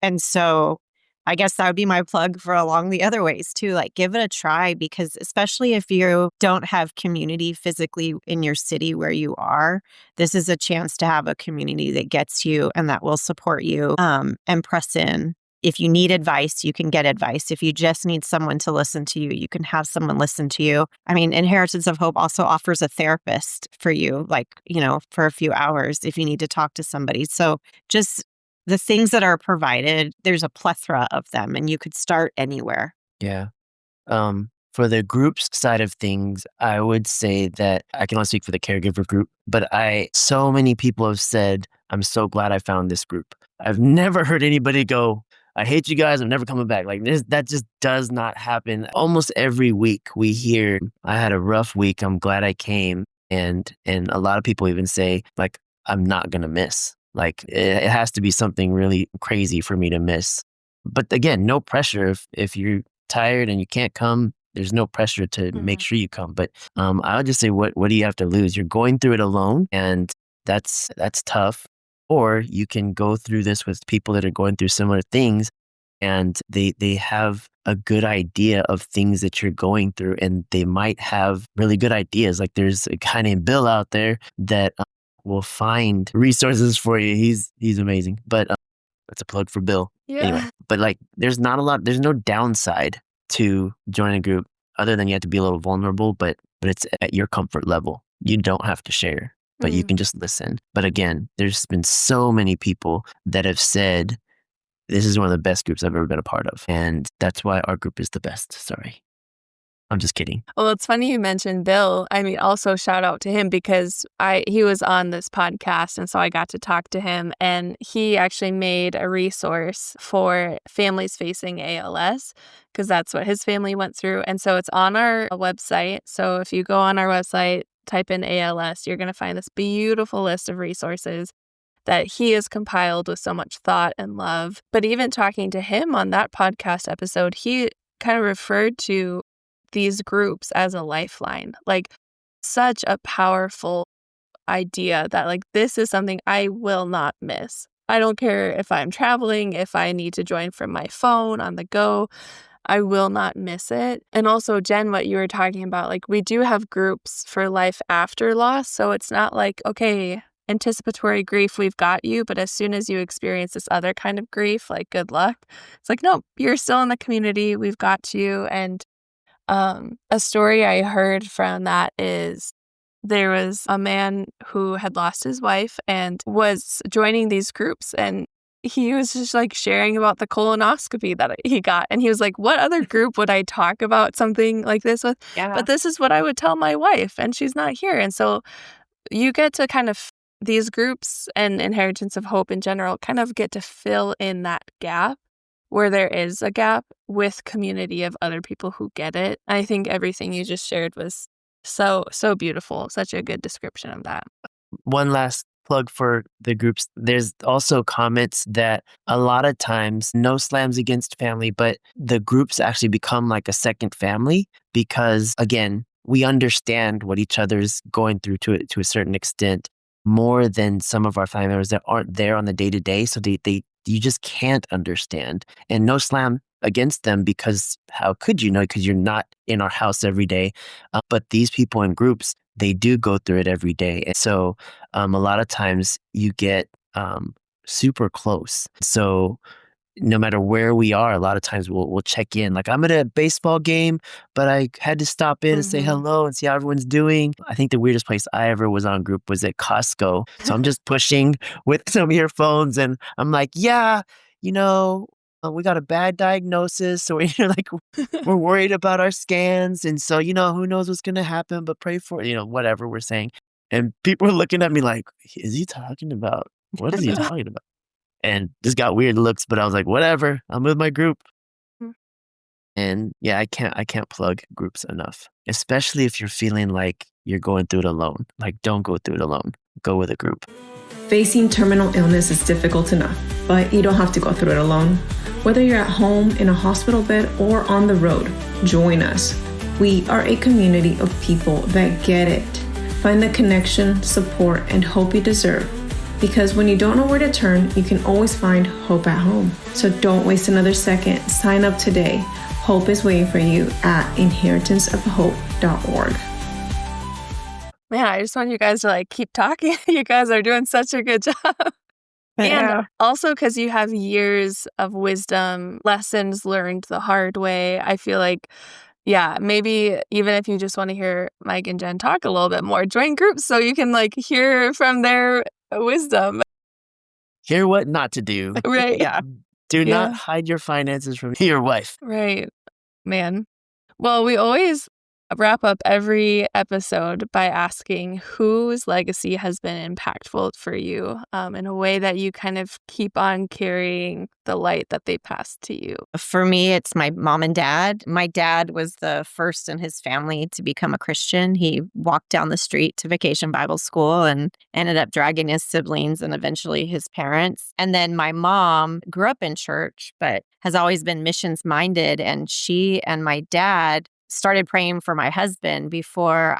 And so I guess that would be my plug for along the other ways too. Give it a try, because especially if you don't have community physically in your city where you are, this is a chance to have a community that gets you and that will support you, and press in. If you need advice, you can get advice. If you just need someone to listen to you, you can have someone listen to you. I mean, Inheritance of Hope also offers a therapist for you, for a few hours if you need to talk to somebody. So just the things that are provided, there's a plethora of them, and you could start anywhere. Yeah. For the groups side of things, I would say that I can only speak for the caregiver group, but so many people have said, I'm so glad I found this group. I've never heard anybody go, I hate you guys, I'm never coming back. Like that just does not happen. Almost every week we hear, I had a rough week, I'm glad I came. And a lot of people even say, like, I'm not gonna miss. Like it has to be something really crazy for me to miss. But again, no pressure. If you're tired and you can't come, there's no pressure to make sure you come. But I would just say, what do you have to lose? You're going through it alone, and that's tough. Or you can go through this with people that are going through similar things, and they have a good idea of things that you're going through, and they might have really good ideas. Like there's a guy named Bill out there that will find resources for you. He's amazing. But that's a plug for Bill. Yeah. Anyway, but like there's no downside to joining a group other than you have to be a little vulnerable, but it's at your comfort level. You don't have to share, but you can just listen. But again, there's been so many people that have said, this is one of the best groups I've ever been a part of. And that's why our group is the best. Sorry. I'm just kidding. Well, it's funny you mentioned Bill. I mean, also shout out to him because he was on this podcast, and so I got to talk to him, and he actually made a resource for families facing ALS because that's what his family went through. And so it's on our website. So if you go on our website, type in ALS, you're going to find this beautiful list of resources that he has compiled with so much thought and love. But even talking to him on that podcast episode, he kind of referred to these groups as a lifeline. Like such a powerful idea that like this is something I will not miss. I don't care if I'm traveling, if I need to join from my phone on the go, I will not miss it. And also, Jen, what you were talking about, like we do have groups for life after loss. So it's not like, okay, anticipatory grief, we've got you. But as soon as you experience this other kind of grief, like good luck. It's like, no, you're still in the community. We've got you. And a story I heard from that is there was a man who had lost his wife and was joining these groups, and he was just like sharing about the colonoscopy that he got. And he was like, what other group would I talk about something like this with? Yeah. But this is what I would tell my wife, and she's not here. And so you get to kind of, these groups and Inheritance of Hope in general kind of get to fill in that gap where there is a gap with community of other people who get it. I think everything you just shared was so beautiful. Such a good description of that. One last plug for the groups. There's also comments that a lot of times, no slams against family, but the groups actually become like a second family because, again, we understand what each other's going through to a certain extent more than some of our family members that aren't there on the day-to-day. So you just can't understand. And no slam against them because how could you know? Because you're not in our house every day. But these people in groups, they do go through it every day. And so a lot of times you get super close. So no matter where we are, a lot of times we'll check in. Like I'm at a baseball game, but I had to stop in and say hello and see how everyone's doing. I think the weirdest place I ever was on group was at Costco. So I'm just pushing with some earphones and I'm like, yeah, we got a bad diagnosis. So we're worried about our scans. And so, who knows what's going to happen, but pray for, whatever we're saying. And people are looking at me like, is he talking about, what is he talking about? And just got weird looks, but I was like, whatever, I'm with my group. And yeah, I can't plug groups enough, especially if you're feeling like you're going through it alone. Like, don't go through it alone. Go with a group. Facing terminal illness is difficult enough, but you don't have to go through it alone. Whether you're at home, in a hospital bed, or on the road, join us. We are a community of people that get it. Find the connection, support, and hope you deserve. Because when you don't know where to turn, you can always find hope at home. So don't waste another second. Sign up today. Hope is waiting for you at inheritanceofhope.org. Man, I just want you guys to keep talking. You guys are doing such a good job. Yeah. And also because you have years of wisdom, lessons learned the hard way. I feel like, yeah, maybe even if you just want to hear Mike and Jen talk a little bit more, join groups so you can hear from their wisdom. Hear what not to do. Right. Yeah. Do not hide your finances from your wife. Right. Man. Well, we always wrap up every episode by asking whose legacy has been impactful for you in a way that you kind of keep on carrying the light that they passed to you. For me, it's my mom and dad. My dad was the first in his family to become a Christian. He walked down the street to Vacation Bible School and ended up dragging his siblings and eventually his parents. And then my mom grew up in church, but has always been missions minded. And she and my dad started praying for my husband before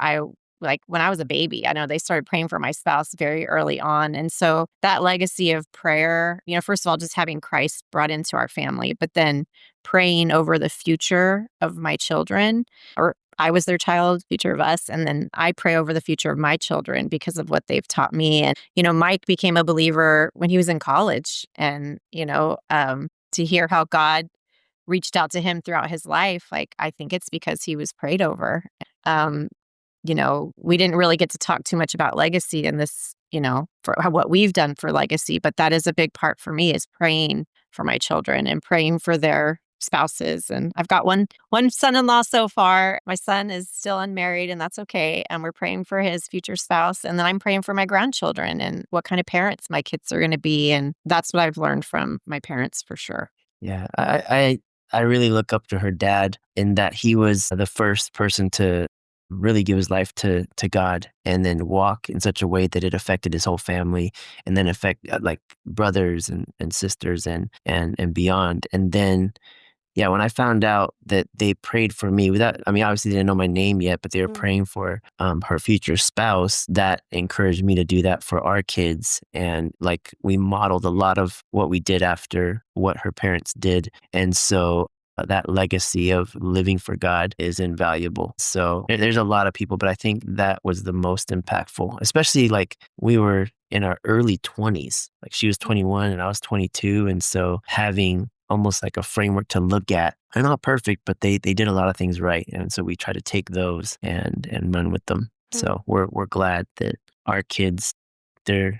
when I was a baby. I know they started praying for my spouse very early on. And so that legacy of prayer, first of all, just having Christ brought into our family, but then praying over the future of my children, or I was their child, future of us. And then I pray over the future of my children because of what they've taught me. And, Mike became a believer when he was in college. And, to hear how God reached out to him throughout his life, I think it's because he was prayed over. We didn't really get to talk too much about legacy in this, for what we've done for legacy, but that is a big part for me, is praying for my children and praying for their spouses. And I've got one son-in-law so far. My son is still unmarried, and that's okay. And we're praying for his future spouse. And then I'm praying for my grandchildren and what kind of parents my kids are going to be. And that's what I've learned from my parents for sure. Yeah, I really look up to her dad in that he was the first person to really give his life to God and then walk in such a way that it affected his whole family and then affect like brothers and sisters and beyond. And then, yeah, when I found out that they prayed for me obviously they didn't know my name yet, but they were praying for her future spouse, that encouraged me to do that for our kids. And we modeled a lot of what we did after what her parents did. And so that legacy of living for God is invaluable. So there's a lot of people, but I think that was the most impactful, especially we were in our early 20s. She was 21 and I was 22. And so having almost like a framework to look at, they're not perfect, but they did a lot of things right. And so we try to take those and run with them. So we're glad that our kids, their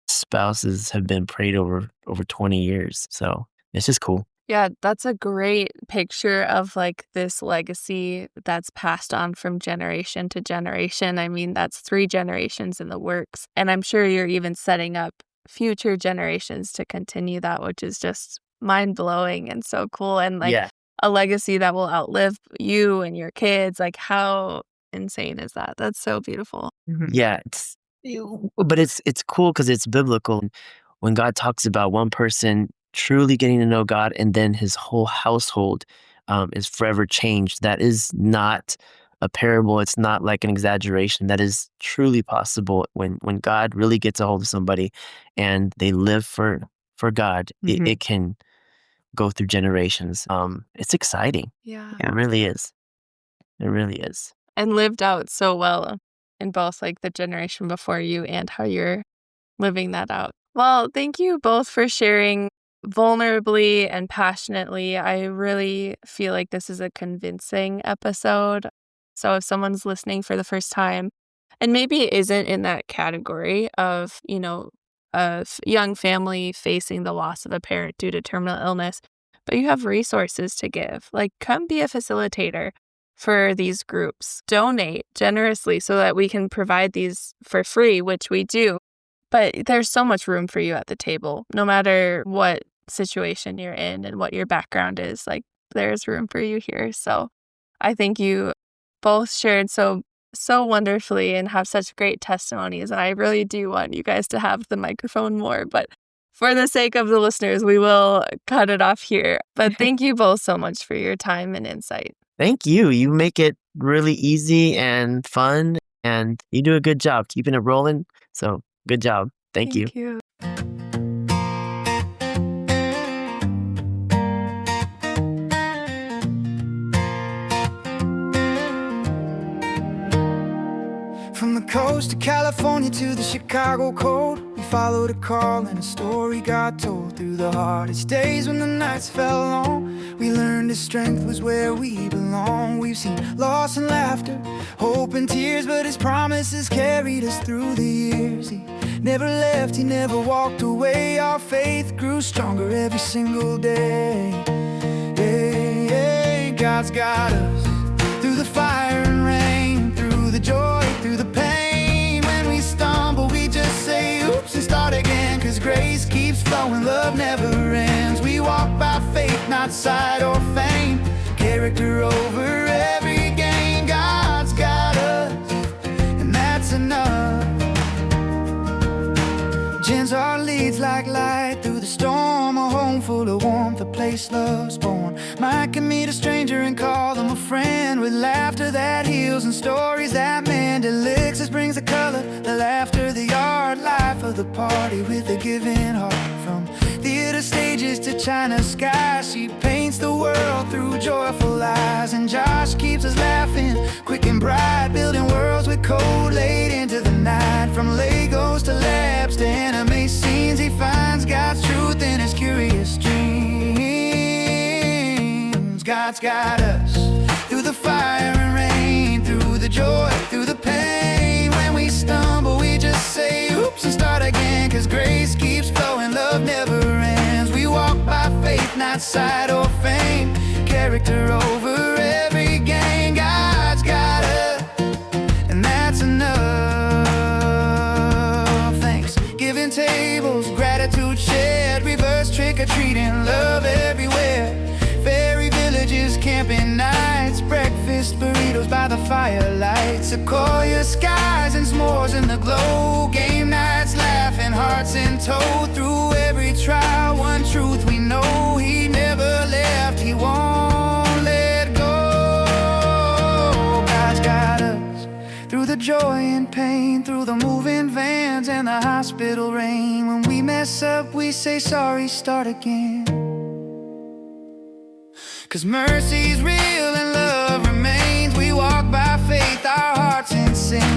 spouses have been prayed over 20 years. So it's just cool. Yeah, that's a great picture of this legacy that's passed on from generation to generation. I mean, that's 3 generations in the works. And I'm sure you're even setting up future generations to continue that, which is just mind-blowing and so cool. And a legacy that will outlive you and your kids. How insane is that? That's so beautiful. Mm-hmm. Yeah, but it's cool because it's biblical. When God talks about one person truly getting to know God and then his whole household is forever changed, that is not a parable. It's not like an exaggeration. That is truly possible when God really gets a hold of somebody and they live for God. Mm-hmm. It can go through generations. It's exciting. Yeah. It really is. It really is. And lived out so well in both the generation before you and how you're living that out. Well, thank you both for sharing vulnerably and passionately. I really feel like this is a convincing episode. So if someone's listening for the first time and maybe isn't in that category of, a young family facing the loss of a parent due to terminal illness, but you have resources to give, come be a facilitator for these groups. Donate generously so that we can provide these for free, which we do. But there's so much room for you at the table, no matter what situation you're in and what your background is. There's room for you here. So I think you both shared so wonderfully and have such great testimonies. And I really do want you guys to have the microphone more. But for the sake of the listeners, we will cut it off here. But thank you both so much for your time and insight. Thank you. You make it really easy and fun, and you do a good job keeping it rolling. So good job. Thank you. Thank you. From the coast of California to the Chicago cold, we followed a call and a story got told. Through the hardest days when the nights fell long, we learned his strength was where we belong. We've seen loss and laughter, hope and tears, but his promises carried us through the years. He never left, he never walked away. Our faith grew stronger every single day. Hey, hey, God's got us. Through the fire and rain, through the joy, through the pain. When we stumble, we just say oops and start again. 'Cause grace keeps flowing, love never ends. We walk by faith, not sight or fame. Character over every gain. God's got us, and that's enough. Gins our leads like light through the storm. A home full of warmth, a place love's born. Mike can meet a stranger and call them a friend. With laughter that heals and stories that mend. Elixir brings the color, the laughter, the art. Life of the party with a giving heart. From theater stages to China skies, she paints the world through joyful eyes. And Josh keeps us laughing, quick and bright. Building worlds with code laid into the night. From Legos to labs to anime scenes, he finds God's truth in his curious dreams. God's got us. Through the fire and rain, through the joy, through the pain. When we stumble, we just say oops and start again. 'Cause grace keeps flowing, love never ends. We walk by faith, not sight or fame. Character over every gain. God's got us, and that's enough. Thanksgiving tables, gratitude shared. Reverse trick-or-treating, love everywhere. Fairy villages, camping nights. Breakfast burritos by the firelight. Sequoia skies and s'mores in the glow. Game nights, laughing hearts in tow. Through every trial, one truth we know. He never left, he won't let go. God's got us. Through the joy and pain, through the moving vans and the hospital rain. When we mess up, we say sorry, start again. 'Cause mercy's real and love remains. We walk by faith, our hearts in sin.